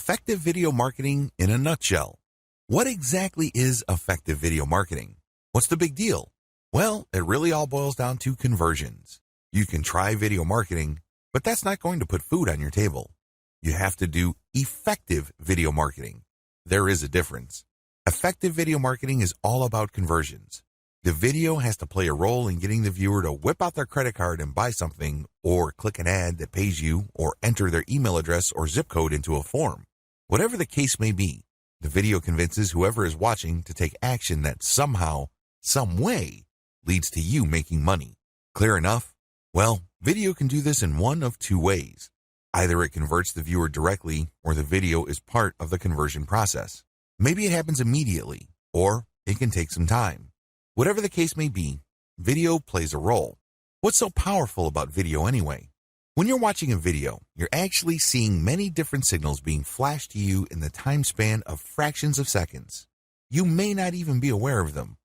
Effective video marketing in a nutshell. What exactly is effective video marketing? What's the big deal? Well, it really all boils down to conversions. You can try video marketing, but that's not going to put food on your table. You have to do effective video marketing. There is a difference. Effective video marketing is all about conversions. The video has to play a role in getting the viewer to whip out their credit card and buy something, or click an ad that pays you, or enter their email address or zip code into a form. Whatever the case may be, the video convinces whoever is watching to take action that somehow, some way, leads to you making money. Clear enough? Well, video can do this in one of two ways. Either it converts the viewer directly, or the video is part of the conversion process. Maybe it happens immediately, or it can take some time. Whatever the case may be, video plays a role. What's so powerful about video anyway? When you're watching a video, you're actually seeing many different signals being flashed to you in the time span of fractions of seconds. You may not even be aware of them,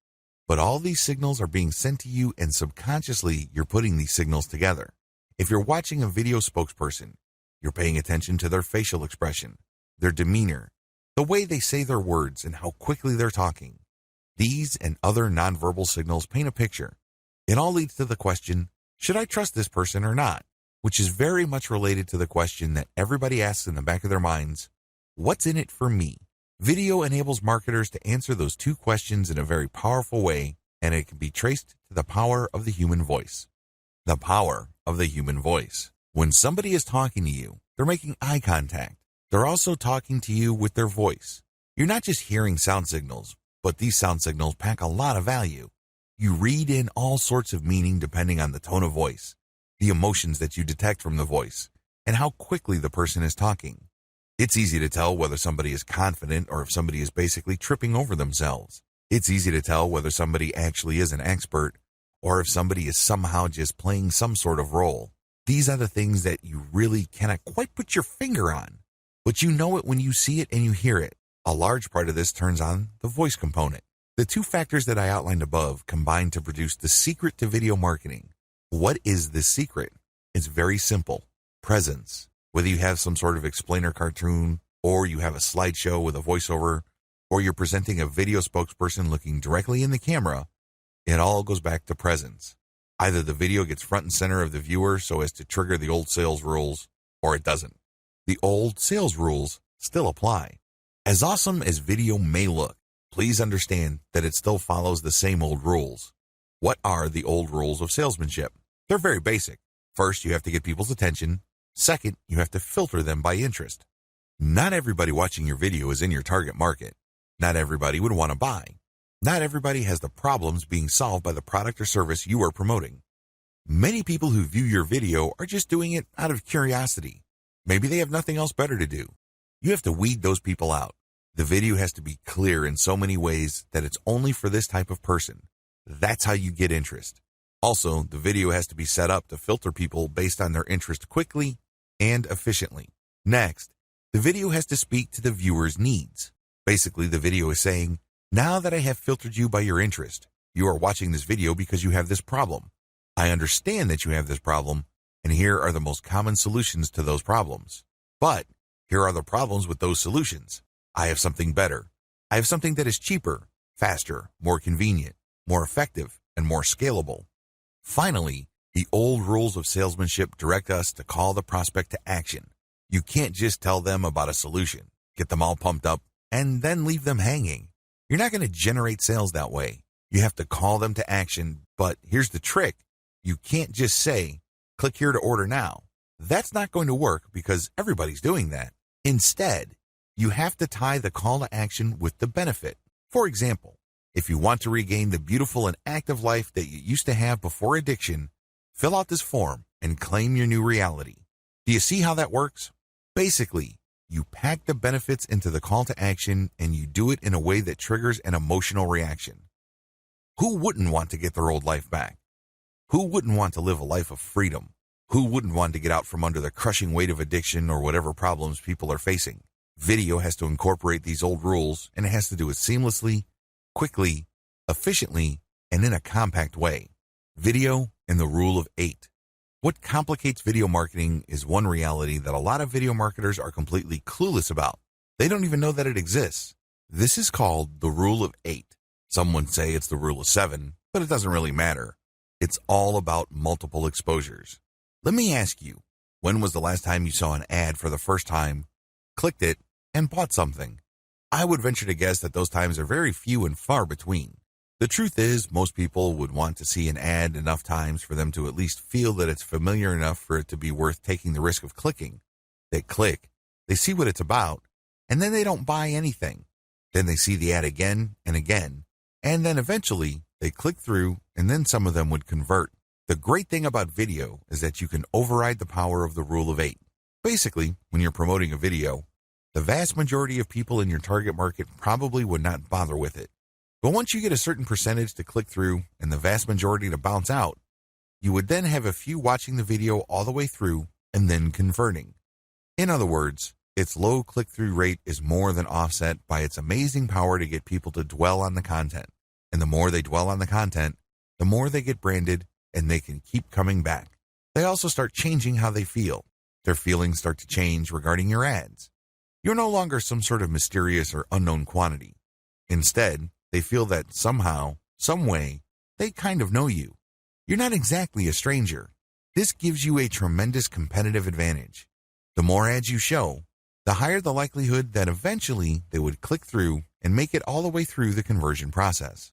but all these signals are being sent to you, and subconsciously you're putting these signals together. If you're watching a video spokesperson, you're paying attention to their facial expression, their demeanor, the way they say their words, and how quickly they're talking. These and other nonverbal signals paint a picture. It all leads to the question, should I trust this person or not? Which is very much related to the question that everybody asks in the back of their minds, what's in it for me? Video enables marketers to answer those two questions in a very powerful way, and it can be traced to the power of the human voice. The power of the human voice. When somebody is talking to you, they're making eye contact. They're also talking to you with their voice. You're not just hearing sound signals, but these sound signals pack a lot of value. You read in all sorts of meaning depending on the tone of voice, the emotions that you detect from the voice, and how quickly the person is talking. It's easy to tell whether somebody is confident or if somebody is basically tripping over themselves. It's easy to tell whether somebody actually is an expert or if somebody is somehow just playing some sort of role. These are the things that you really cannot quite put your finger on, but you know it when you see it and you hear it. A large part of this turns on the voice component. The two factors that I outlined above combine to produce the secret to video marketing. What is the secret? It's very simple. Presence. Whether you have some sort of explainer cartoon, or you have a slideshow with a voiceover, or you're presenting a video spokesperson looking directly in the camera, it all goes back to presence. Either the video gets front and center of the viewer so as to trigger the old sales rules, or it doesn't. The old sales rules still apply. As awesome as video may look, please understand that it still follows the same old rules. What are the old rules of salesmanship? They're very basic. First, you have to get people's attention. Second, you have to filter them by interest. Not everybody watching your video is in your target market. Not everybody would want to buy. Not everybody has the problems being solved by the product or service you are promoting. Many people who view your video are just doing it out of curiosity. Maybe they have nothing else better to do. You have to weed those people out. The video has to be clear in so many ways that it's only for this type of person. That's how you get interest. Also, the video has to be set up to filter people based on their interest quickly and efficiently. Next, the video has to speak to the viewer's needs. Basically, the video is saying, now that I have filtered you by your interest, you are watching this video because you have this problem. I understand that you have this problem, and here are the most common solutions to those problems. But here are the problems with those solutions. I have something better. I have something that is cheaper, faster, more convenient, more effective, and more scalable. Finally, the old rules of salesmanship direct us to call the prospect to action. You can't just tell them about a solution, get them all pumped up, and then leave them hanging. You're not going to generate sales that way. You have to call them to action, but here's the trick. You can't just say, click here to order now. That's not going to work because everybody's doing that. Instead, you have to tie the call to action with the benefit. For example, if you want to regain the beautiful and active life that you used to have before addiction, fill out this form and claim your new reality. Do you see how that works? Basically, you pack the benefits into the call to action and you do it in a way that triggers an emotional reaction. Who wouldn't want to get their old life back? Who wouldn't want to live a life of freedom? Who wouldn't want to get out from under the crushing weight of addiction or whatever problems people are facing? Video has to incorporate these old rules, and it has to do it seamlessly, quickly, efficiently, and in a compact way. Video and the rule of 8. What complicates video marketing is one reality that a lot of video marketers are completely clueless about. They don't even know that it exists. This is called the rule of 8. Some would say it's the rule of 7, but it doesn't really matter. It's all about multiple exposures. Let me ask you, when was the last time you saw an ad for the first time, clicked it, and bought something? I would venture to guess that those times are very few and far between. The truth is, most people would want to see an ad enough times for them to at least feel that it's familiar enough for it to be worth taking the risk of clicking. They click, they see what it's about, and then they don't buy anything. Then they see the ad again and again, and then eventually they click through, and then some of them would convert. The great thing about video is that you can override the power of the rule of 8. Basically, when you're promoting a video, the vast majority of people in your target market probably would not bother with it. But once you get a certain percentage to click through and the vast majority to bounce out, you would then have a few watching the video all the way through and then converting. In other words, its low click-through rate is more than offset by its amazing power to get people to dwell on the content. And the more they dwell on the content, the more they get branded and they can keep coming back. They also start changing how they feel. Their feelings start to change regarding your ads. You're no longer some sort of mysterious or unknown quantity. Instead, they feel that somehow, some way, they kind of know you. You're not exactly a stranger. This gives you a tremendous competitive advantage. The more ads you show, the higher the likelihood that eventually they would click through and make it all the way through the conversion process.